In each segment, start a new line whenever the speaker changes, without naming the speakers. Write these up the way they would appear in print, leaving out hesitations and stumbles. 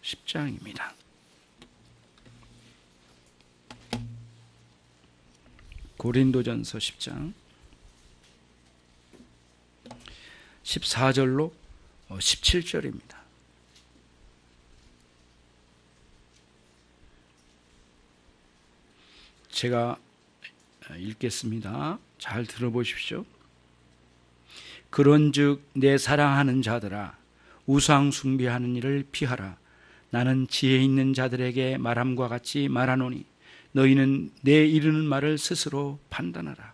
10장입니다. 고린도전서 10장 14절로 17절입니다. 제가 읽겠습니다. 잘 들어보십시오. 그런즉 내 사랑하는 자들아, 우상 숭배하는 일을 피하라. 나는 지혜 있는 자들에게 말함과 같이 말하노니 너희는 내 이르는 말을 스스로 판단하라.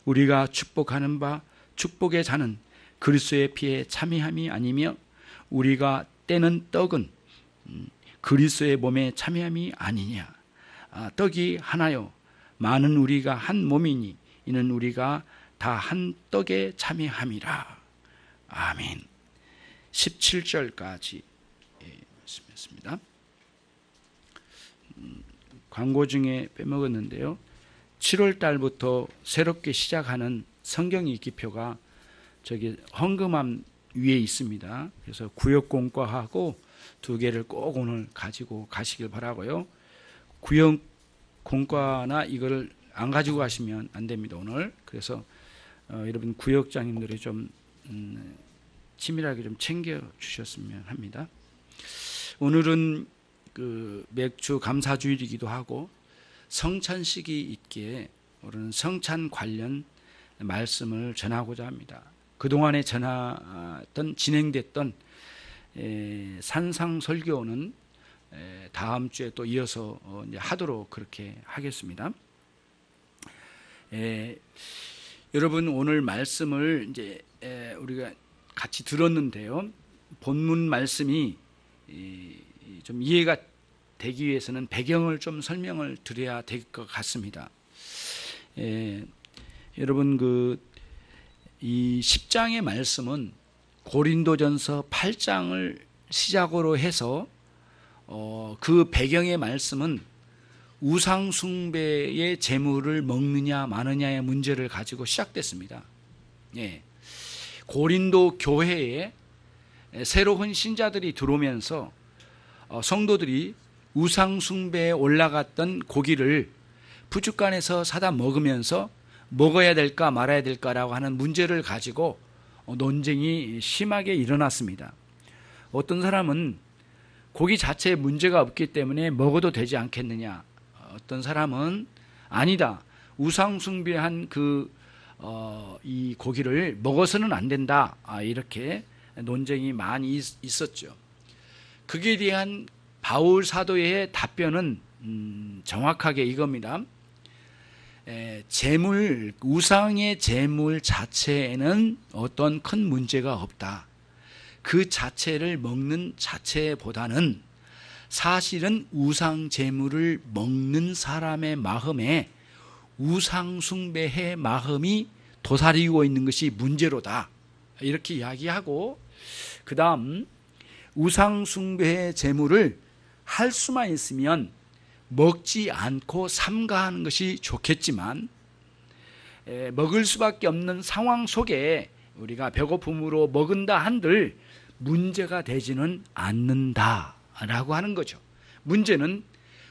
우리가 축복하는 바 축복의 자는 그리스도의 피에 참여함이 아니며 우리가 떼는 떡은 그리스도의 몸에 참여함이 아니냐. 떡이 하나요 많은 우리가 한 몸이니 이는 우리가 다 한 떡에 참여함이라. 아멘. 17절까지 말씀했습니다. 광고 중에 빼먹었는데요. 7월 달부터 새롭게 시작하는 성경 읽기표가 저기 헌금함 위에 있습니다. 그래서 구역공과하고 두 개를 꼭 오늘 가지고 가시길 바라고요. 구역공과나 이걸 안 가지고 가시면 안 됩니다. 오늘. 그래서 여러분 구역장님들이 좀 치밀하게 좀 챙겨 주셨으면 합니다. 오늘은 그 맥주 감사주일이기도 하고 성찬식이 있기에 오늘은 성찬 관련 말씀을 전하고자 합니다. 그동안에 진행됐던 산상설교는 다음 주에 또 이어서 이제 하도록 그렇게 하겠습니다. 여러분 오늘 말씀을 이제 우리가 같이 들었는데요. 본문 말씀이 좀 이해가 되기 위해서는 배경을 좀 설명을 드려야 될 것 같습니다. 여러분 이 10장의 말씀은 고린도전서 8장을 시작으로 해서 그 배경의 말씀은 우상 숭배의 제물을 먹느냐 마느냐의 문제를 가지고 시작됐습니다. 고린도 교회에 새로운 신자들이 들어오면서 성도들이 우상 숭배에 올라갔던 고기를 부축간에서 사다 먹으면서 먹어야 될까 말아야 될까라고 하는 문제를 가지고 논쟁이 심하게 일어났습니다. 어떤 사람은 고기 자체에 문제가 없기 때문에 먹어도 되지 않겠느냐, 어떤 사람은 아니다, 우상 숭배한 이 고기를 먹어서는 안 된다, 이렇게 논쟁이 많이 있었죠. 그에 대한 바울 사도의 답변은 정확하게 이겁니다. 우상의 제물 자체에는 어떤 큰 문제가 없다. 그 자체를 먹는 자체보다는 사실은 우상 제물을 먹는 사람의 마음에 우상 숭배의 마음이 도사리고 있는 것이 문제로다, 이렇게 이야기하고, 그 다음 우상 숭배의 제물을 할 수만 있으면 먹지 않고 삼가하는 것이 좋겠지만 먹을 수밖에 없는 상황 속에 우리가 배고픔으로 먹은다 한들 문제가 되지는 않는다라고 하는 거죠. 문제는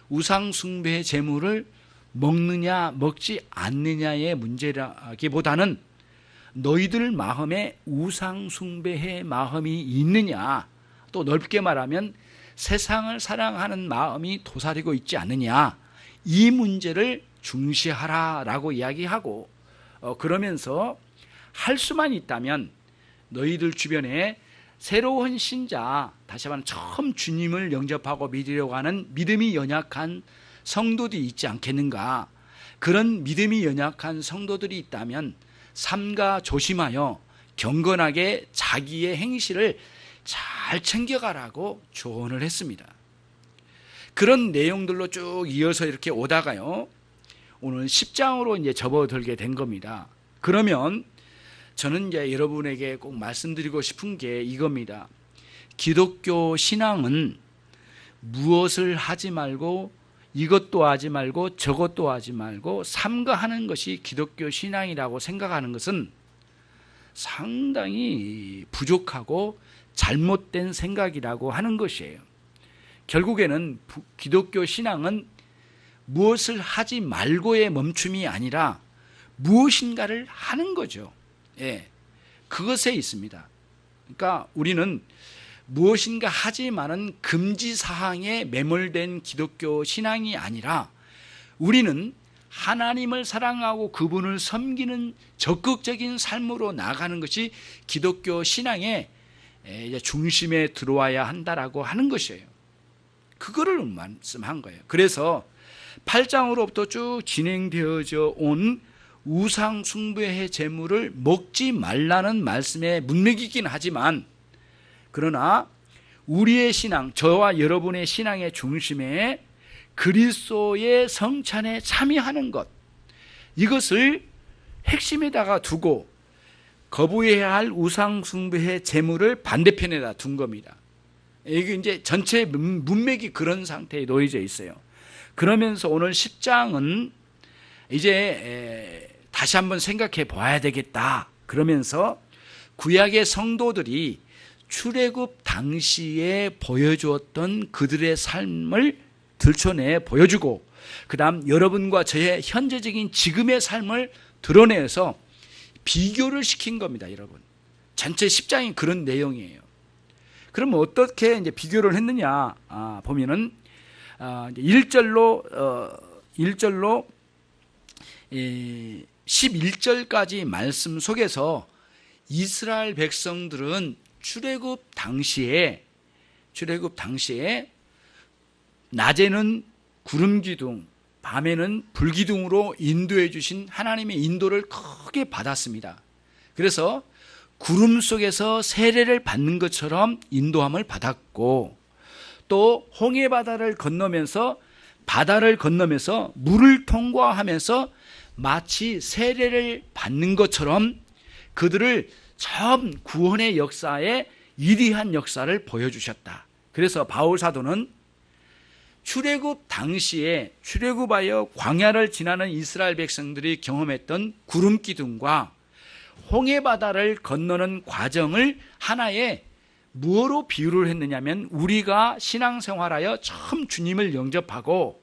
우상 숭배의 제물을 먹느냐 먹지 않느냐의 문제라기보다는 너희들 마음에 우상 숭배의 마음이 있느냐, 또 넓게 말하면 세상을 사랑하는 마음이 도사리고 있지 않느냐, 이 문제를 중시하라라고 이야기하고, 그러면서 할 수만 있다면 너희들 주변에 새로운 신자, 다시 말하면 처음 주님을 영접하고 믿으려고 하는 믿음이 연약한 성도들이 있지 않겠는가. 그런 믿음이 연약한 성도들이 있다면 삼가 조심하여 경건하게 자기의 행실을 잘 챙겨가라고 조언을 했습니다. 그런 내용들로 쭉 이어서 이렇게 오다가요, 오늘 10장으로 이제 접어들게 된 겁니다. 그러면 저는 이제 여러분에게 꼭 말씀드리고 싶은 게 이겁니다. 기독교 신앙은 무엇을 하지 말고 이것도 하지 말고 저것도 하지 말고 삼가하는 것이 기독교 신앙이라고 생각하는 것은 상당히 부족하고 잘못된 생각이라고 하는 것이에요. 결국에는 기독교 신앙은 무엇을 하지 말고의 멈춤이 아니라 무엇인가를 하는 거죠. 예, 그것에 있습니다. 그러니까 우리는 무엇인가 하지만은 금지 사항에 매몰된 기독교 신앙이 아니라 우리는 하나님을 사랑하고 그분을 섬기는 적극적인 삶으로 나가는 것이 기독교 신앙의 중심에 들어와야 한다라고 하는 것이에요. 그거를 말씀한 거예요. 그래서 8장으로부터 쭉 진행되어져 온 우상 숭배의 제물을 먹지 말라는 말씀의 문맥이긴 하지만, 그러나 우리의 신앙, 저와 여러분의 신앙의 중심에 그리스도의 성찬에 참여하는 것, 이것을 핵심에다가 두고 거부해야 할 우상 숭배의 제물을 반대편에다 둔 겁니다. 이게 이제 전체 문맥이 그런 상태에 놓여져 있어요. 그러면서 오늘 10장은 이제 다시 한번 생각해 봐야 되겠다. 그러면서 구약의 성도들이 출애굽 당시에 보여주었던 그들의 삶을 들춰내 보여주고, 그 다음 여러분과 저의 현재적인 지금의 삶을 드러내서 비교를 시킨 겁니다, 여러분. 전체 10장이 그런 내용이에요. 그럼 어떻게 이제 비교를 했느냐 보면은 1절로 11절까지 말씀 속에서 이스라엘 백성들은 출애굽 당시에 낮에는 구름 기둥, 밤에는 불 기둥으로 인도해 주신 하나님의 인도를 크게 받았습니다. 그래서 구름 속에서 세례를 받는 것처럼 인도함을 받았고, 또 홍해 바다를 건너면서 물을 통과하면서 마치 세례를 받는 것처럼 그들을 처음 구원의 역사에 위대한 역사를 보여주셨다. 그래서 바울 사도는 출애굽 당시에 출애굽하여 광야를 지나는 이스라엘 백성들이 경험했던 구름 기둥과 홍해 바다를 건너는 과정을 하나의 무엇으로 비유를 했느냐면, 우리가 신앙생활하여 처음 주님을 영접하고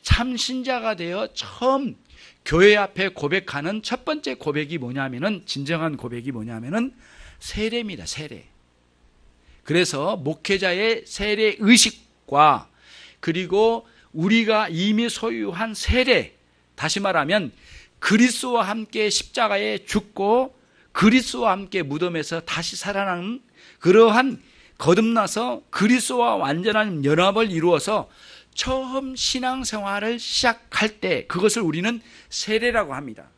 참 신자가 되어 처음 교회 앞에 고백하는 첫 번째 고백이 뭐냐면은, 진정한 고백이 뭐냐면은 세례입니다. 세례. 그래서 목회자의 세례 의식과 그리고 우리가 이미 소유한 세례, 다시 말하면 그리스도와 함께 십자가에 죽고 그리스도와 함께 무덤에서 다시 살아나는 그러한 거듭나서 그리스도와 완전한 연합을 이루어서 처음 신앙생활을 시작할 때, 그것을 우리는 세례라고 합니다.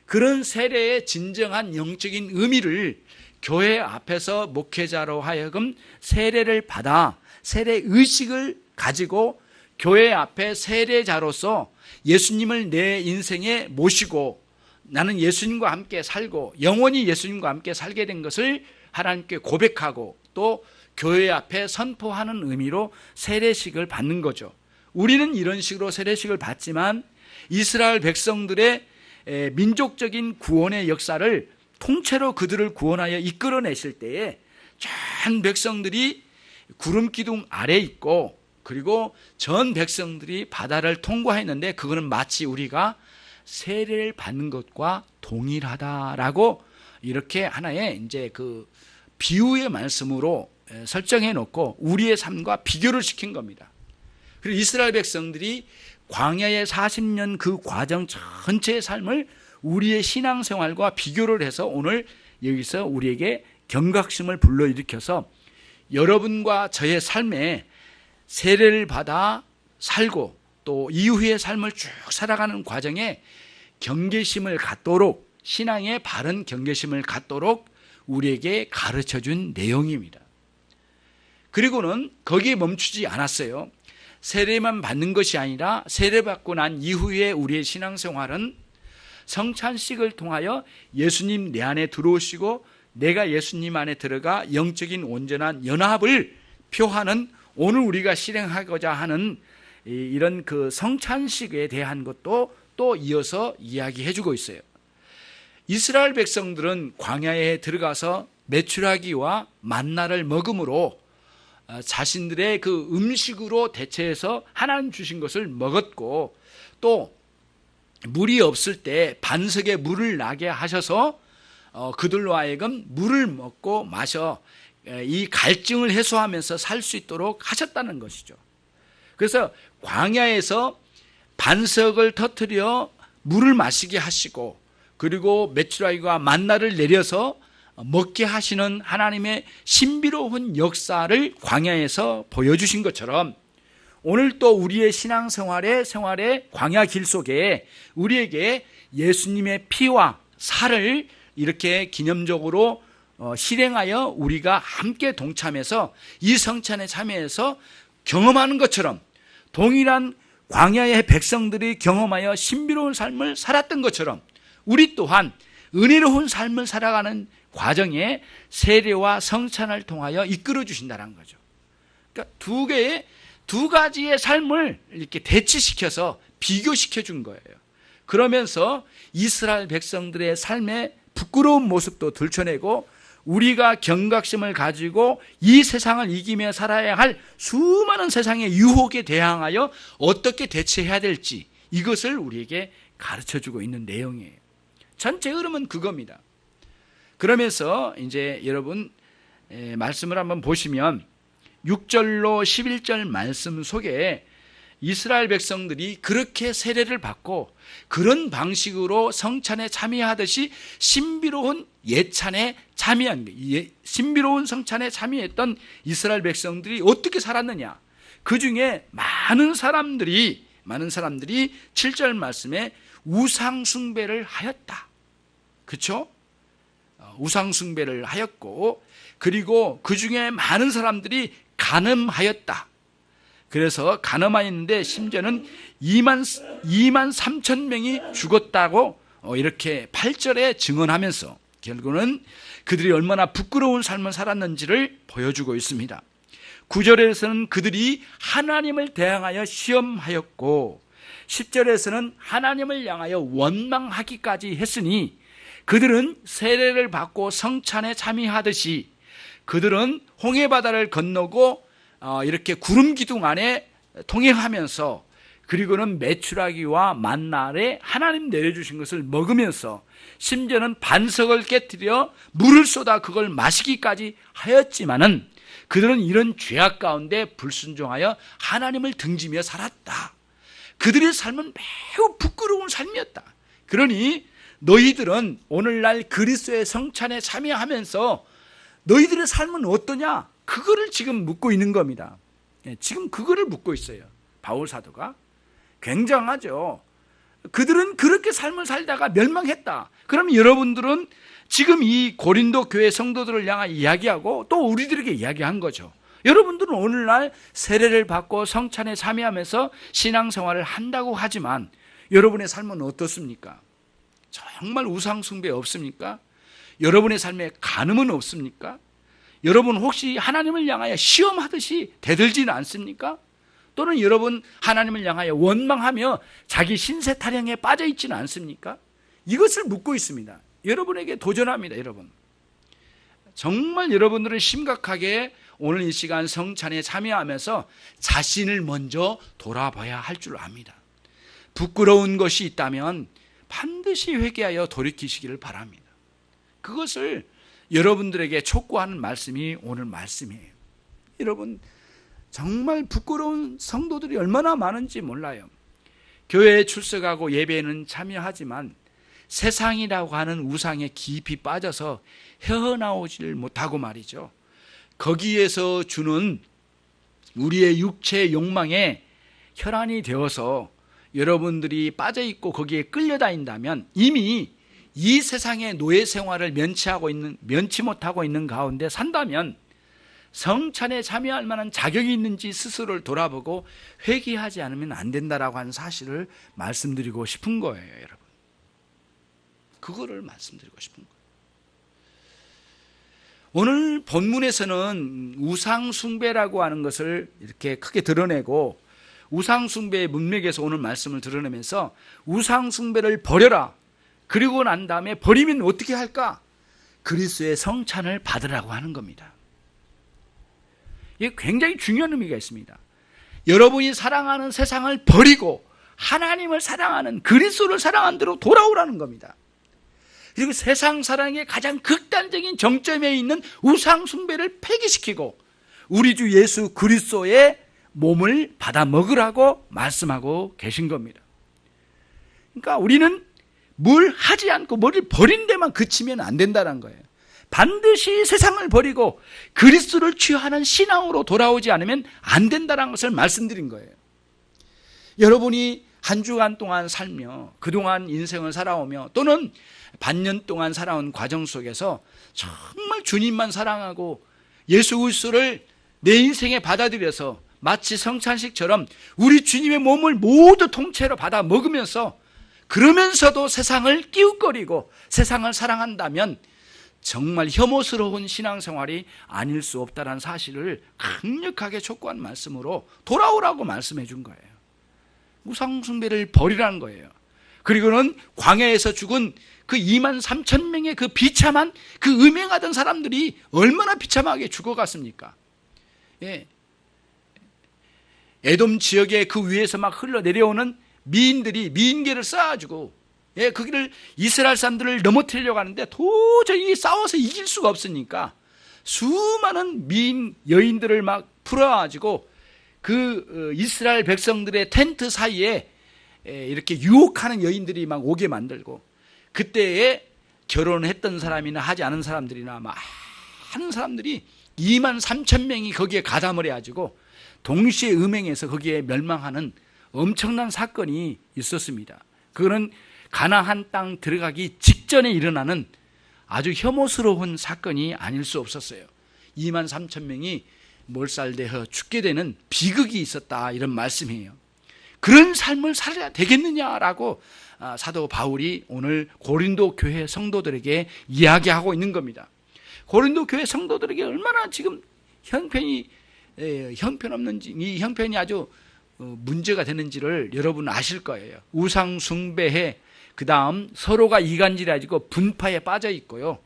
그런 세례의 진정한 영적인 의미를 교회 앞에서 목회자로 하여금 세례를 받아 세례 의식을 가지고 교회 앞에 세례자로서 예수님을 내 인생에 모시고 나는 예수님과 함께 살고 영원히 예수님과 함께 살게 된 것을 하나님께 고백하고 또 교회 앞에 선포하는 의미로 세례식을 받는 거죠. 우리는 이런 식으로 세례식을 받지만 이스라엘 백성들의 민족적인 구원의 역사를 통째로 그들을 구원하여 이끌어내실 때에 전 백성들이 구름 기둥 아래 있고, 그리고 전 백성들이 바다를 통과했는데 그거는 마치 우리가 세례를 받는 것과 동일하다라고 이렇게 하나의 이제 그 비유의 말씀으로 설정해 놓고 우리의 삶과 비교를 시킨 겁니다. 그리고 이스라엘 백성들이 광야의 40년 그 과정 전체의 삶을 우리의 신앙생활과 비교를 해서 오늘 여기서 우리에게 경각심을 불러일으켜서 여러분과 저의 삶에 세례를 받아 살고 또 이후의 삶을 쭉 살아가는 과정에 경계심을 갖도록, 신앙의 바른 경계심을 갖도록 우리에게 가르쳐준 내용입니다. 그리고는 거기에 멈추지 않았어요. 세례만 받는 것이 아니라 세례받고 난 이후에 우리의 신앙생활은 성찬식을 통하여 예수님 내 안에 들어오시고 내가 예수님 안에 들어가 영적인 온전한 연합을 표하는, 오늘 우리가 실행하고자 하는 이런 그 성찬식에 대한 것도 또 이어서 이야기해 주고 있어요. 이스라엘 백성들은 광야에 들어가서 메추라기와 만나를 먹음으로 자신들의 그 음식으로 대체해서 하나님 주신 것을 먹었고, 또 물이 없을 때 반석에 물을 나게 하셔서 그들로 하여금 물을 먹고 마셔 이 갈증을 해소하면서 살 수 있도록 하셨다는 것이죠. 그래서 광야에서 반석을 터뜨려 물을 마시게 하시고, 그리고 메추라기와 만나를 내려서 먹게 하시는 하나님의 신비로운 역사를 광야에서 보여주신 것처럼, 오늘 또 우리의 신앙생활의 광야 길 속에 우리에게 예수님의 피와 살을 이렇게 기념적으로 실행하여 우리가 함께 동참해서 이 성찬에 참여해서 경험하는 것처럼, 동일한 광야의 백성들이 경험하여 신비로운 삶을 살았던 것처럼 우리 또한 은혜로운 삶을 살아가는 과정에 세례와 성찬을 통하여 이끌어 주신다는 거죠. 그러니까 두 가지의 삶을 이렇게 대치시켜서 비교시켜 준 거예요. 그러면서 이스라엘 백성들의 삶의 부끄러운 모습도 들춰내고, 우리가 경각심을 가지고 이 세상을 이기며 살아야 할 수많은 세상의 유혹에 대항하여 어떻게 대처해야 될지, 이것을 우리에게 가르쳐주고 있는 내용이에요. 전체 흐름은 그겁니다. 그러면서 이제 여러분 말씀을 한번 보시면 6절로 11절 말씀 속에 이스라엘 백성들이 그렇게 세례를 받고 그런 방식으로 성찬에 참여하듯이 신비로운 예찬에 참여한, 신비로운 성찬에 참여했던 이스라엘 백성들이 어떻게 살았느냐. 그 중에 많은 사람들이 7절 말씀에 우상숭배를 하였다. 그렇죠? 우상숭배를 하였고, 그리고 그 중에 많은 사람들이 간음하였다. 그래서 간음하였는데 심지어는 2만 3천 명이 죽었다고 이렇게 8절에 증언하면서 결국은 그들이 얼마나 부끄러운 삶을 살았는지를 보여주고 있습니다. 9절에서는 그들이 하나님을 대항하여 시험하였고, 10절에서는 하나님을 향하여 원망하기까지 했으니, 그들은 세례를 받고 성찬에 참여하듯이 그들은 홍해바다를 건너고 이렇게 구름 기둥 안에 통행하면서, 그리고는 메추라기와 만나에 하나님 내려주신 것을 먹으면서, 심지어는 반석을 깨뜨려 물을 쏟아 그걸 마시기까지 하였지만은 그들은 이런 죄악 가운데 불순종하여 하나님을 등지며 살았다. 그들의 삶은 매우 부끄러운 삶이었다. 그러니 너희들은 오늘날 그리스도의 성찬에 참여하면서 너희들의 삶은 어떠냐? 그거를 지금 묻고 있는 겁니다. 지금 그거를 묻고 있어요. 바울 사도가. 굉장하죠. 그들은 그렇게 삶을 살다가 멸망했다. 그럼 여러분들은 지금 이 고린도 교회 성도들을 향해 이야기하고 또 우리들에게 이야기한 거죠. 여러분들은 오늘날 세례를 받고 성찬에 참여하면서 신앙생활을 한다고 하지만 여러분의 삶은 어떻습니까? 정말 우상숭배 없습니까? 여러분의 삶에 간음은 없습니까? 여러분 혹시 하나님을 향하여 시험하듯이 대들지는 않습니까? 또는 여러분 하나님을 향하여 원망하며 자기 신세 타령에 빠져 있지는 않습니까? 이것을 묻고 있습니다. 여러분에게 도전합니다. 여러분, 정말 여러분들은 심각하게 오늘 이 시간 성찬에 참여하면서 자신을 먼저 돌아봐야 할 줄 압니다. 부끄러운 것이 있다면 반드시 회개하여 돌이키시기를 바랍니다. 그것을 여러분들에게 촉구하는 말씀이 오늘 말씀이에요. 여러분, 정말 부끄러운 성도들이 얼마나 많은지 몰라요. 교회에 출석하고 예배에는 참여하지만 세상이라고 하는 우상에 깊이 빠져서 헤어나오지를 못하고 말이죠. 거기에서 주는 우리의 육체의 욕망에 혈안이 되어서 여러분들이 빠져있고 거기에 끌려다닌다면 이미 이 세상의 노예 생활을 면치 못하고 있는 가운데 산다면 성찬에 참여할 만한 자격이 있는지 스스로를 돌아보고 회개하지 않으면 안 된다라고 하는 사실을 말씀드리고 싶은 거예요, 여러분. 그거를 말씀드리고 싶은 거예요. 오늘 본문에서는 우상숭배라고 하는 것을 이렇게 크게 드러내고 우상숭배의 문맥에서 오늘 말씀을 드러내면서 우상숭배를 버려라. 그리고 난 다음에 버리면 어떻게 할까? 그리스도의 성찬을 받으라고 하는 겁니다. 이게 굉장히 중요한 의미가 있습니다. 여러분이 사랑하는 세상을 버리고 하나님을 사랑하는, 그리스도를 사랑하는 대로 돌아오라는 겁니다. 그리고 세상 사랑의 가장 극단적인 정점에 있는 우상 숭배를 폐기시키고 우리 주 예수 그리스도의 몸을 받아 먹으라고 말씀하고 계신 겁니다. 그러니까 우리는 뭘 하지 않고 뭐를 버린 데만 그치면 안 된다는 거예요. 반드시 세상을 버리고 그리스도를 취하는 신앙으로 돌아오지 않으면 안 된다는 것을 말씀드린 거예요. 여러분이 한 주간 동안 살며 그동안 인생을 살아오며 또는 반년 동안 살아온 과정 속에서 정말 주님만 사랑하고 예수 그리스도를 내 인생에 받아들여서 마치 성찬식처럼 우리 주님의 몸을 모두 통째로 받아 먹으면서 그러면서도 세상을 끼웃거리고 세상을 사랑한다면 정말 혐오스러운 신앙생활이 아닐 수 없다는 사실을 강력하게 촉구한 말씀으로 돌아오라고 말씀해 준 거예요. 우상 숭배를 버리라는 거예요. 그리고는 광야에서 죽은 그 2만 3천 명의 그 비참한 그 음행하던 사람들이 얼마나 비참하게 죽어갔습니까? 예. 에돔 지역의 그 위에서 막 흘러내려오는 미인들이 미인계를 쌓아주고, 예, 거기를 이스라엘 사람들을 넘어뜨리려고 하는데 도저히 싸워서 이길 수가 없으니까 수많은 미인 여인들을 막 풀어가지고 그 이스라엘 백성들의 텐트 사이에 이렇게 유혹하는 여인들이 막 오게 만들고, 그때에 결혼했던 사람이나 하지 않은 사람들이나 많은 사람들이 2만 3천 명이 거기에 가담을 해가지고 동시에 음행해서 거기에 멸망하는 엄청난 사건이 있었습니다. 그거는 가나안 땅 들어가기 직전에 일어나는 아주 혐오스러운 사건이 아닐 수 없었어요. 2만 3천 명이 몰살되어 죽게 되는 비극이 있었다, 이런 말씀이에요. 그런 삶을 살아야 되겠느냐라고 사도 바울이 오늘 고린도 교회 성도들에게 이야기하고 있는 겁니다. 고린도 교회 성도들에게 얼마나 지금 형편없는지, 이 형편이 아주 문제가 되는지를 여러분 아실 거예요. 우상 숭배해, 그 다음 서로가 이간질해가지고 분파에 빠져 있고요,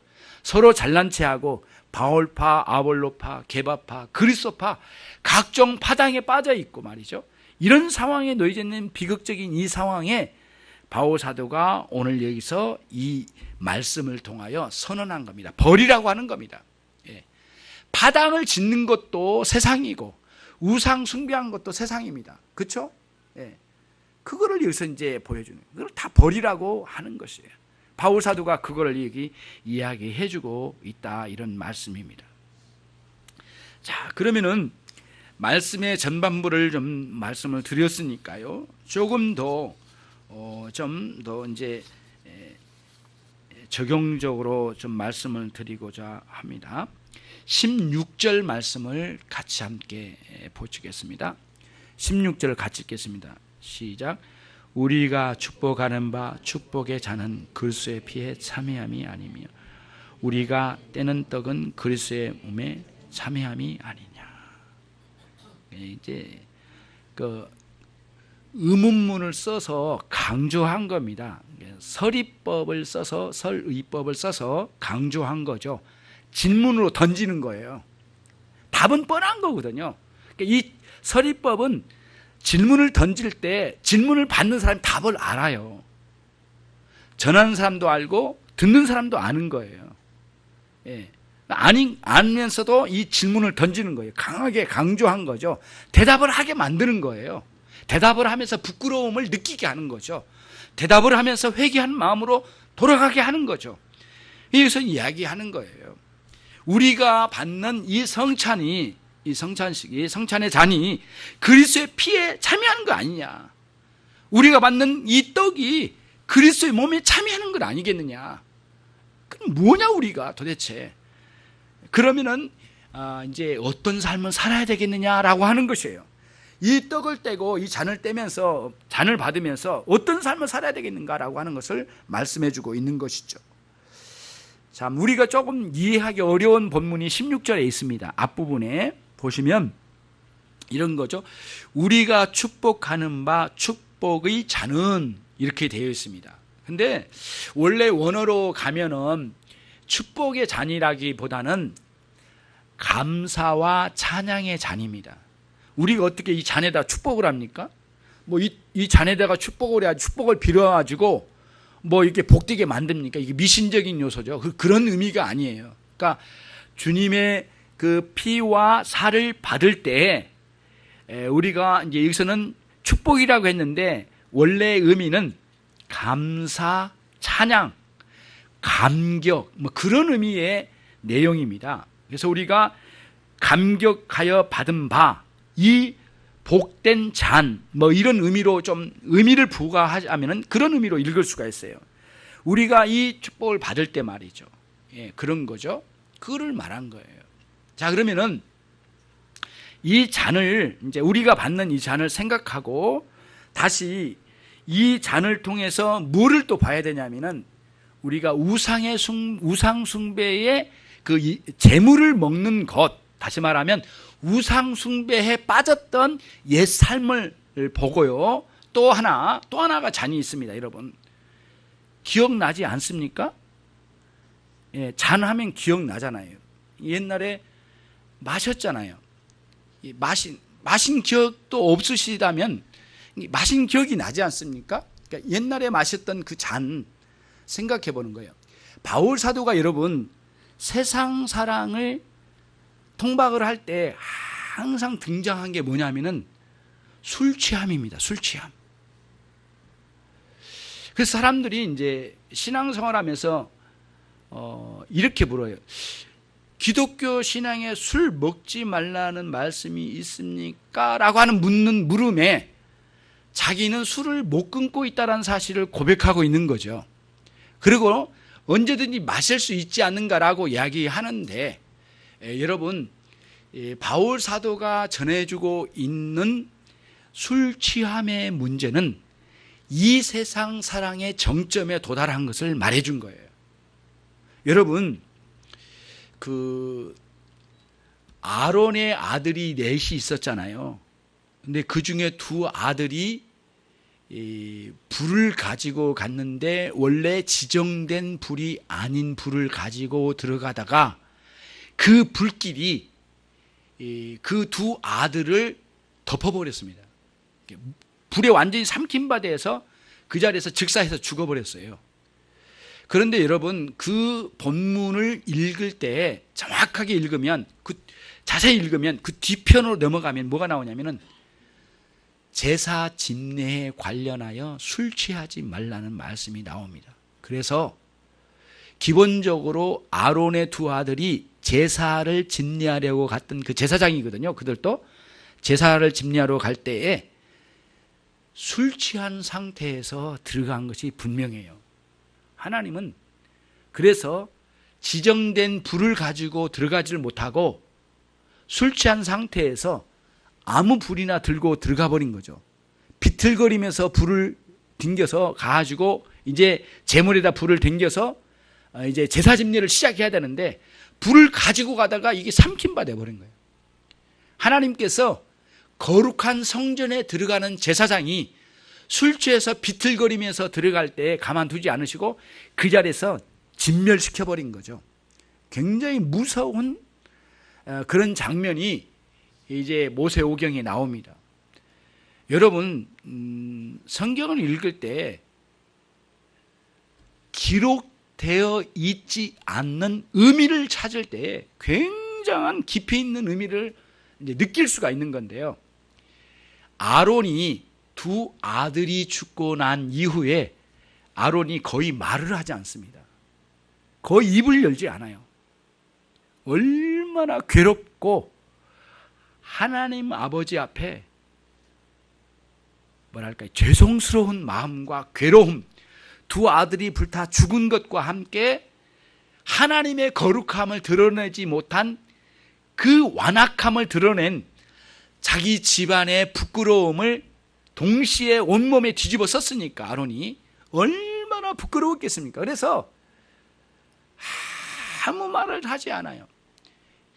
서로 잘난 체하고 바울파, 아볼로파, 게바파, 그리스도파 각종 파당에 빠져 있고 말이죠. 이런 상황에 놓여져 있는 비극적인 이 상황에 바울 사도가 오늘 여기서 이 말씀을 통하여 선언한 겁니다. 버리라고 하는 겁니다. 예. 파당을 짓는 것도 세상이고 우상 숭배한 것도 세상입니다. 그렇죠? 예. 그거를 여기서 이제 보여주는, 그걸 다 버리라고 하는 것이에요. 바울 사도가 그거를 여기 이야기해주고 있다, 이런 말씀입니다. 자, 그러면은 말씀의 전반부를 좀 말씀을 드렸으니까요, 조금 더 좀 더 이제 적용적으로 좀 말씀을 드리고자 합니다. 16절 말씀을 같이 함께 보시겠습니다. 16절 같이 읽겠습니다. 시작. 우리가 축복하는 바 축복의 잔은 그리스도의 피에 참여함이 아니며 우리가 떼는 떡은 그리스도의 몸에 참여함이 아니냐. 이제 그 의문문을 써서 강조한 겁니다. 설의법을 써서, 설의법을 써서 강조한 거죠. 질문으로 던지는 거예요. 답은 뻔한 거거든요. 이 설의법은 질문을 던질 때 질문을 받는 사람이 답을 알아요. 전하는 사람도 알고 듣는 사람도 아는 거예요. 예. 알면서도 이 질문을 던지는 거예요. 강하게 강조한 거죠. 대답을 하게 만드는 거예요. 대답을 하면서 부끄러움을 느끼게 하는 거죠. 대답을 하면서 회개한 마음으로 돌아가게 하는 거죠. 여기서 이야기하는 거예요. 우리가 받는 이 성찬이, 이 성찬식이, 성찬의 잔이 그리스도의 피에 참여하는 거 아니냐. 우리가 받는 이 떡이 그리스도의 몸에 참여하는 건 아니겠느냐. 그럼 뭐냐 우리가 도대체. 그러면은 이제 어떤 삶을 살아야 되겠느냐라고 하는 것이에요. 이 떡을 떼고 이 잔을 떼면서, 잔을 받으면서 어떤 삶을 살아야 되겠는가라고 하는 것을 말씀해주고 있는 것이죠. 자, 우리가 조금 이해하기 어려운 본문이 16절에 있습니다. 앞부분에 보시면 이런 거죠. 우리가 축복하는 바 축복의 잔은, 이렇게 되어 있습니다. 근데 원래 원어로 가면은 축복의 잔이라기보다는 감사와 찬양의 잔입니다. 우리가 어떻게 이 잔에다 축복을 합니까? 뭐 이 잔에다가 축복을 해야 축복을 빌어가지고 뭐 이렇게 복되게 만듭니까? 이게 미신적인 요소죠. 그런 의미가 아니에요. 그러니까 주님의 그 피와 살을 받을 때 우리가 이제 여기서는 축복이라고 했는데 원래 의미는 감사, 찬양, 감격 뭐 그런 의미의 내용입니다. 그래서 우리가 감격하여 받은 바 이 복된 잔 뭐 이런 의미로 좀 의미를 부과하자면은 그런 의미로 읽을 수가 있어요. 우리가 이 축복을 받을 때 말이죠. 예, 그런 거죠. 그거를 말한 거예요. 자, 그러면은 이 잔을 이제 우리가 받는 이 잔을 생각하고 다시 이 잔을 통해서 뭐를 또 봐야 되냐면은 우리가 우상 숭배의 그 재물을 먹는 것, 다시 말하면 우상 숭배에 빠졌던 옛 삶을 보고요. 또 하나가 잔이 있습니다. 여러분 기억나지 않습니까? 예, 잔하면 기억나잖아요. 옛날에 마셨잖아요. 마신 기억도 없으시다면 마신 기억이 나지 않습니까? 그러니까 옛날에 마셨던 그 잔 생각해 보는 거예요. 바울 사도가 여러분 세상 사랑을 통박을 할 때 항상 등장한 게 뭐냐면은 술 취함입니다. 술 취함. 그래서 사람들이 이제 신앙생활하면서 이렇게 물어요. 기독교 신앙에 술 먹지 말라는 말씀이 있습니까? 라고 하는 물음에 자기는 술을 못 끊고 있다는 사실을 고백하고 있는 거죠. 그리고 언제든지 마실 수 있지 않는가라고 이야기하는데 여러분 바울 사도가 전해주고 있는 술 취함의 문제는 이 세상 사랑의 정점에 도달한 것을 말해준 거예요. 여러분 그 아론의 아들이 넷이 있었잖아요. 근데 그 중에 두 아들이 불을 가지고 갔는데 원래 지정된 불이 아닌 불을 가지고 들어가다가 그 불길이 그 두 아들을 덮어버렸습니다. 불에 완전히 삼킨 바 돼서 그 자리에서 즉사해서 죽어버렸어요. 그런데 여러분 그 본문을 읽을 때 정확하게 읽으면 자세히 읽으면 그 뒤편으로 넘어가면 뭐가 나오냐면은 제사 집례에 관련하여 술 취하지 말라는 말씀이 나옵니다. 그래서 기본적으로 아론의 두 아들이 제사를 집례하려고 갔던 그 제사장이거든요. 그들도 제사를 집례하러 갈 때에 술 취한 상태에서 들어간 것이 분명해요. 하나님은 그래서 지정된 불을 가지고 들어가지를 못하고 술 취한 상태에서 아무 불이나 들고 들어가 버린 거죠. 비틀거리면서 불을 댕겨서 가지고 이제 제물에다 불을 댕겨서 이제 제사 집례를 시작해야 되는데 불을 가지고 가다가 이게 삼킨 바 돼버린 거예요. 하나님께서 거룩한 성전에 들어가는 제사장이 술 취해서 비틀거리면서 들어갈 때 가만두지 않으시고 그 자리에서 진멸시켜버린 거죠. 굉장히 무서운 그런 장면이 이제 모세오경에 나옵니다. 여러분 성경을 읽을 때 기록되어 있지 않는 의미를 찾을 때 굉장한 깊이 있는 의미를 이제 느낄 수가 있는 건데요. 아론이 두 아들이 죽고 난 이후에 아론이 거의 말을 하지 않습니다. 거의 입을 열지 않아요. 얼마나 괴롭고 하나님 아버지 앞에 뭐랄까요, 죄송스러운 마음과 괴로움, 두 아들이 불타 죽은 것과 함께 하나님의 거룩함을 드러내지 못한 그 완악함을 드러낸 자기 집안의 부끄러움을 동시에 온몸에 뒤집어 썼으니까 아론이 얼마나 부끄러웠겠습니까? 그래서 아무 말을 하지 않아요.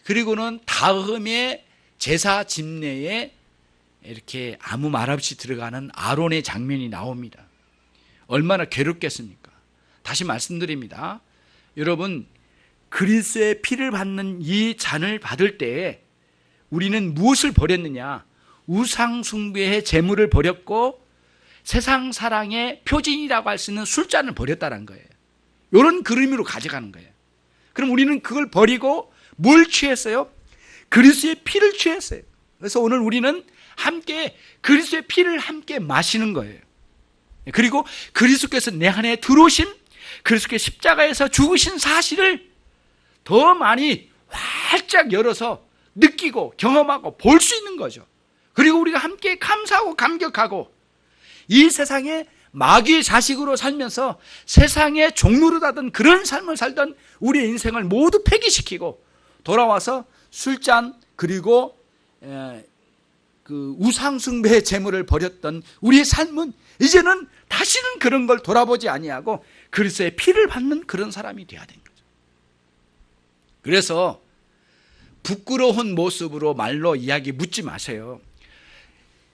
그리고는 다음에 제사 집례에 이렇게 아무 말 없이 들어가는 아론의 장면이 나옵니다. 얼마나 괴롭겠습니까? 다시 말씀드립니다. 여러분 그리스도의 피를 받는 이 잔을 받을 때에 우리는 무엇을 버렸느냐? 우상 숭배의 재물을 버렸고 세상 사랑의 표징이라고 할 수 있는 술잔을 버렸다는 거예요. 이런 그림으로 가져가는 거예요. 그럼 우리는 그걸 버리고 뭘 취했어요? 그리스도의 피를 취했어요. 그래서 오늘 우리는 함께 그리스도의 피를 함께 마시는 거예요. 그리고 그리스도께서 내 안에 들어오신, 그리스도께서 십자가에서 죽으신 사실을 더 많이 활짝 열어서 느끼고 경험하고 볼 수 있는 거죠. 그리고 우리가 함께 감사하고 감격하고 이 세상에 마귀의 자식으로 살면서 세상의 종로로 다던 그런 삶을 살던 우리의 인생을 모두 폐기시키고 돌아와서 술잔 그리고 그 우상숭배의 재물을 버렸던 우리의 삶은 이제는 다시는 그런 걸 돌아보지 아니하고 그리스도의 피를 받는 그런 사람이 되어야 되는 거죠. 그래서 부끄러운 모습으로 말로 이야기 묻지 마세요.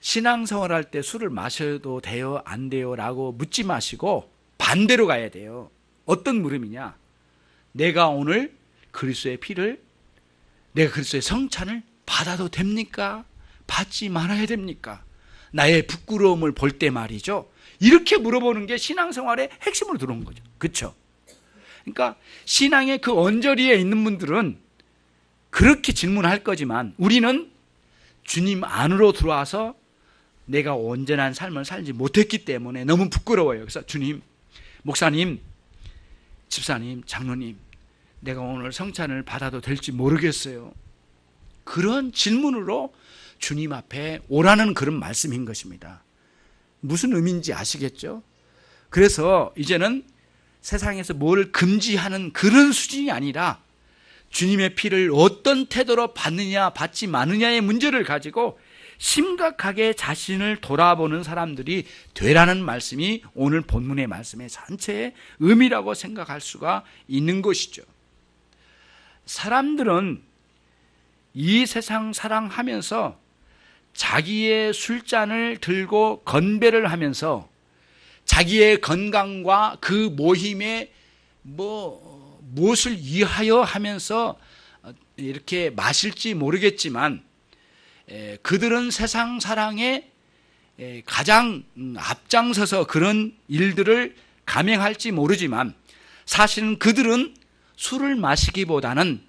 신앙생활 할 때 술을 마셔도 돼요? 안 돼요? 라고 묻지 마시고 반대로 가야 돼요. 어떤 물음이냐? 내가 오늘 그리스도의 피를, 내가 그리스도의 성찬을 받아도 됩니까? 받지 말아야 됩니까? 나의 부끄러움을 볼 때 말이죠. 이렇게 물어보는 게 신앙생활의 핵심으로 들어온 거죠. 그렇죠? 그러니까 신앙의 그 언저리에 있는 분들은 그렇게 질문할 거지만 우리는 주님 안으로 들어와서 내가 온전한 삶을 살지 못했기 때문에 너무 부끄러워요. 그래서 주님, 목사님, 집사님, 장로님, 내가 오늘 성찬을 받아도 될지 모르겠어요. 그런 질문으로 주님 앞에 오라는 그런 말씀인 것입니다. 무슨 의미인지 아시겠죠? 그래서 이제는 세상에서 뭘 금지하는 그런 수준이 아니라 주님의 피를 어떤 태도로 받느냐 받지 마느냐의 문제를 가지고 심각하게 자신을 돌아보는 사람들이 되라는 말씀이 오늘 본문의 말씀의 전체의 의미라고 생각할 수가 있는 것이죠. 사람들은 이 세상 사랑하면서 자기의 술잔을 들고 건배를 하면서 자기의 건강과 그 모임에 무엇을 위하여 하면서 이렇게 마실지 모르겠지만 그들은 세상 사랑에 가장 앞장서서 그런 일들을 감행할지 모르지만 사실은 그들은 술을 마시기보다는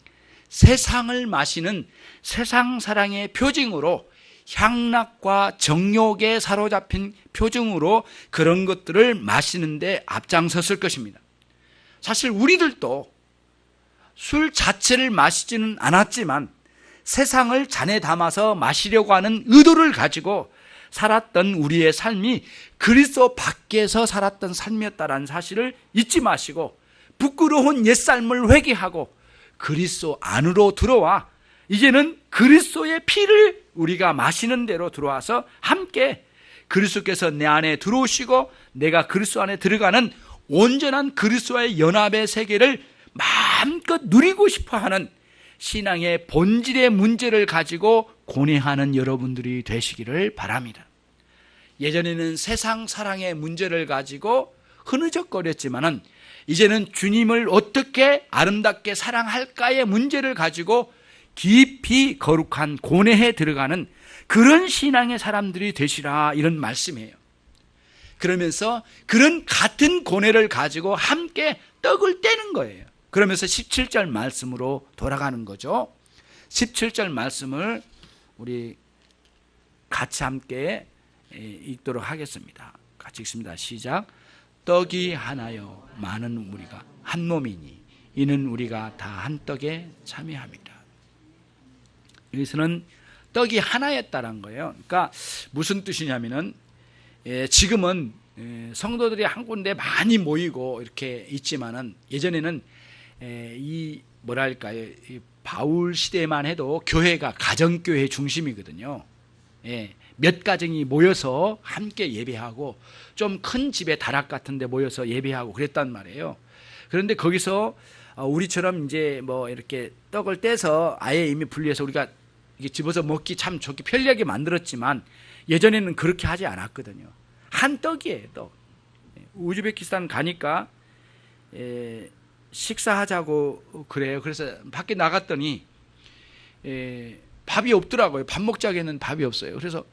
세상을 마시는 세상 사랑의 표징으로 향락과 정욕에 사로잡힌 표징으로 그런 것들을 마시는데 앞장섰을 것입니다. 사실 우리들도 술 자체를 마시지는 않았지만 세상을 잔에 담아서 마시려고 하는 의도를 가지고 살았던 우리의 삶이 그리스도 밖에서 살았던 삶이었다는 사실을 잊지 마시고 부끄러운 옛삶을 회개하고 그리스도 안으로 들어와 이제는 그리스도의 피를 우리가 마시는 대로 들어와서 함께 그리스도께서 내 안에 들어오시고 내가 그리스도 안에 들어가는 온전한 그리스도와의 연합의 세계를 마음껏 누리고 싶어하는 신앙의 본질의 문제를 가지고 고뇌하는 여러분들이 되시기를 바랍니다. 예전에는 세상 사랑의 문제를 가지고 흐느적거렸지만은 이제는 주님을 어떻게 아름답게 사랑할까의 문제를 가지고 깊이 거룩한 고뇌에 들어가는 그런 신앙의 사람들이 되시라 이런 말씀이에요. 그러면서 그런 같은 고뇌를 가지고 함께 떡을 떼는 거예요. 그러면서 17절 말씀으로 돌아가는 거죠. 17절 말씀을 우리 같이 함께 읽도록 하겠습니다. 같이 읽습니다. 시작. 떡이 하나요 많은 우리가 한 몸이니 이는 우리가 다 한 떡에 참여합니다. 여기서는 떡이 하나였다는 거예요. 그러니까 무슨 뜻이냐면은 지금은 성도들이 한 군데 많이 모이고 이렇게 있지만은 예전에는 이 뭐랄까요, 바울 시대만 해도 교회가 가정교회 중심이거든요. 몇 가정이 모여서 함께 예배하고 좀 큰 집에 다락 같은 데 모여서 예배하고 그랬단 말이에요. 그런데 거기서 우리처럼 이제 뭐 이렇게 떡을 떼서 아예 이미 분리해서 우리가 이게 집어서 먹기 참 좋게 편리하게 만들었지만 예전에는 그렇게 하지 않았거든요. 한 떡이에요, 떡. 우즈베키스탄 가니까 식사하자고 그래요. 그래서 밖에 나갔더니 밥이 없더라고요. 밥 먹자기에는 밥이 없어요. 그래서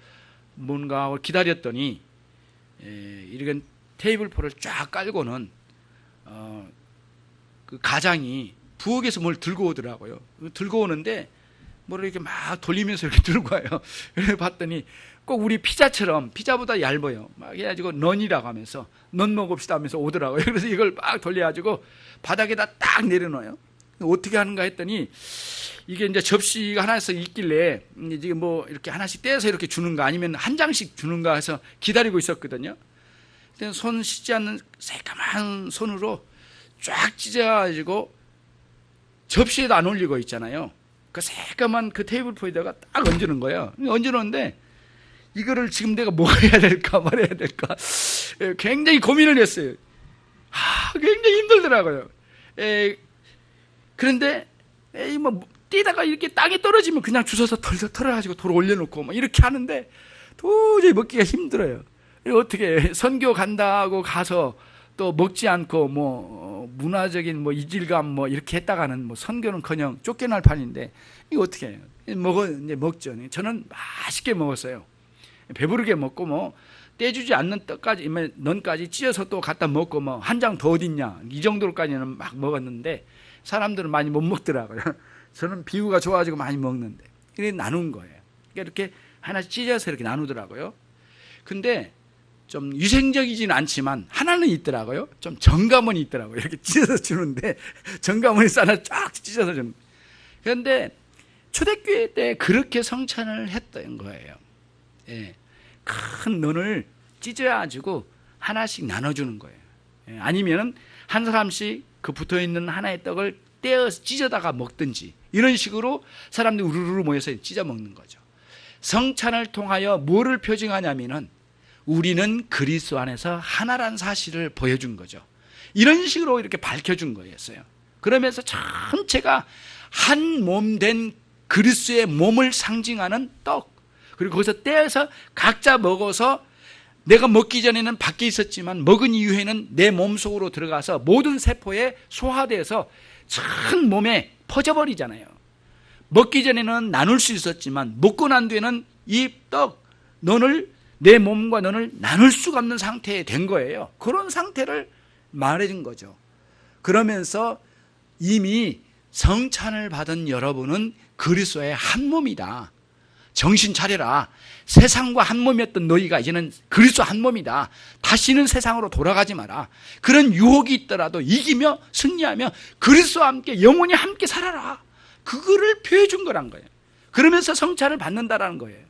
뭔가 기다렸더니 이런 테이블포를 쫙 깔고는 그 가장이 부엌에서 뭘 들고 오더라고요. 들고 오는데 뭘 이렇게 막 돌리면서 이렇게 들고 와요. 그래서 봤더니 꼭 우리 피자처럼, 피자보다 얇아요. 막 해가지고 넌이라고 하면서 넌 먹읍시다 하면서 오더라고요. 그래서 이걸 막 돌려가지고 바닥에다 딱 내려놓아요. 어떻게 하는가 했더니 이게 이제 접시가 하나씩 있길래 지금 뭐 이렇게 하나씩 떼서 이렇게 주는가 아니면 한 장씩 주는가 해서 기다리고 있었거든요. 근데 손 씻지 않는 새까만 손으로 쫙 찢어가지고 접시에도 안 올리고 있잖아요. 그 새까만 그 테이블포에다가 딱 얹는 거예요. 얹어놓는데 이거를 지금 내가 먹어야 될까 말아야 될까 굉장히 고민을 했어요. 굉장히 힘들더라고요. 그런데 뭐 뛰다가 이렇게 땅에 떨어지면 그냥 주워서 털털 털어가지고 돌 올려놓고 뭐 이렇게 하는데 도저히 먹기가 힘들어요. 어떻게 선교 간다고 가서 또 먹지 않고 뭐 문화적인 뭐 이질감 뭐 이렇게 했다가는 뭐 선교는커녕 쫓겨날 판인데 이거 어떻게 해요? 이제 먹죠. 저는 맛있게 먹었어요. 배부르게 먹고 뭐 떼주지 않는 떡까지 넌까지 찢어서 또 갖다 먹고 뭐 한 장 더 어딨냐 이 정도로까지는 막 먹었는데 사람들은 많이 못 먹더라고요. 저는 비유가 좋아가지고 많이 먹는데 이렇게 나눈 거예요. 그러니까 이렇게 하나씩 찢어서 이렇게 나누더라고요. 근데 좀 위생적이지는 않지만 하나는 있더라고요. 좀 정가문이 있더라고요. 이렇게 찢어서 주는데 정가문이 하나 쫙 찢어서 주는. 그런데 초대교회 때 그렇게 성찬을 했던 거예요. 큰 논을 찢어가지고 하나씩 나눠주는 거예요. 아니면은 한 사람씩 그 붙어있는 하나의 떡을 떼어서 찢어다가 먹든지 이런 식으로 사람들이 우르르 모여서 찢어 먹는 거죠. 성찬을 통하여 뭐를 표징하냐면은 우리는 그리스도 안에서 하나란 사실을 보여준 거죠. 이런 식으로 이렇게 밝혀준 거였어요. 그러면서 전체가 한 몸 된 그리스도의 몸을 상징하는 떡, 그리고 거기서 떼어서 각자 먹어서 내가 먹기 전에는 밖에 있었지만 먹은 이후에는 내 몸속으로 들어가서 모든 세포에 소화돼서 전 몸에 퍼져버리잖아요. 먹기 전에는 나눌 수 있었지만 먹고 난 뒤에는 이 떡, 내 몸과 너를 나눌 수가 없는 상태에 된 거예요. 그런 상태를 말해준 거죠. 그러면서 이미 성찬을 받은 여러분은 그리스도의 한 몸이다. 정신 차려라. 세상과 한 몸이었던 너희가 이제는 그리스도 한 몸이다. 다시는 세상으로 돌아가지 마라. 그런 유혹이 있더라도 이기며 승리하며 그리스도와 함께 영원히 함께 살아라. 그거를 표해준 거란 거예요. 그러면서 성찬을 받는다라는 거예요.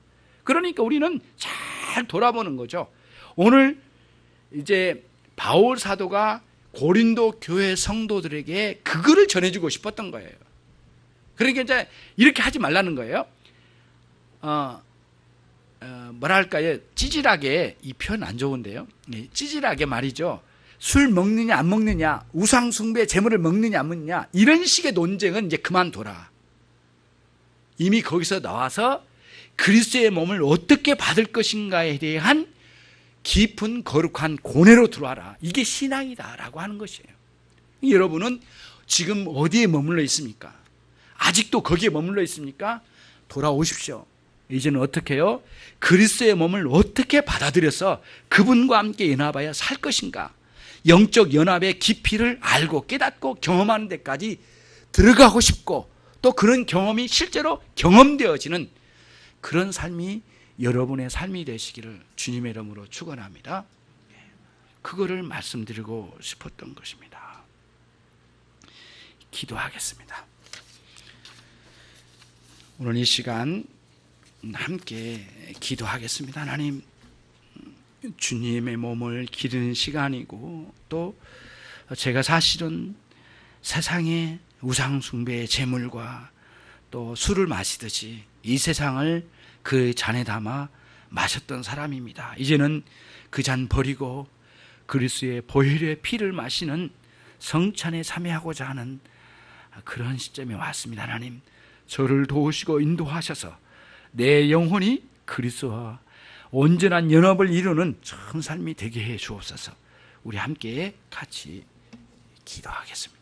그러니까 우리는 잘 돌아보는 거죠. 오늘 이제 바울 사도가 고린도 교회 성도들에게 그거를 전해주고 싶었던 거예요. 그러니까 이제 이렇게 하지 말라는 거예요. 뭐랄까요? 찌질하게, 이 표현 안 좋은데요. 찌질하게 말이죠. 술 먹느냐 안 먹느냐, 우상 숭배 제물을 먹느냐 안 먹느냐, 이런 식의 논쟁은 이제 그만둬라. 이미 거기서 나와서 그리스도의 몸을 어떻게 받을 것인가에 대한 깊은 거룩한 고뇌로 들어와라. 이게 신앙이다라고 하는 것이에요. 여러분은 지금 어디에 머물러 있습니까? 아직도 거기에 머물러 있습니까? 돌아오십시오. 이제는 어떻게 해요? 그리스도의 몸을 어떻게 받아들여서 그분과 함께 연합하여 살 것인가? 영적 연합의 깊이를 알고 깨닫고 경험하는 데까지 들어가고 싶고, 또 그런 경험이 실제로 경험되어지는 그런 삶이 여러분의 삶이 되시기를 주님의 이름으로 축원합니다. 그거를 말씀드리고 싶었던 것입니다. 기도하겠습니다. 오늘 이 시간 함께 기도하겠습니다. 하나님, 주님의 몸을 기르는 시간이고, 또 제가 사실은 세상의 우상 숭배의 제물과 또 술을 마시듯이 이 세상을 그 잔에 담아 마셨던 사람입니다. 이제는 그 잔 버리고 그리스도의 보혈의 피를 마시는 성찬에 참여하고자 하는 그런 시점에 왔습니다. 하나님, 저를 도우시고 인도하셔서 내 영혼이 그리스도와 온전한 연합을 이루는 참 삶이 되게 해 주옵소서. 우리 함께 같이 기도하겠습니다.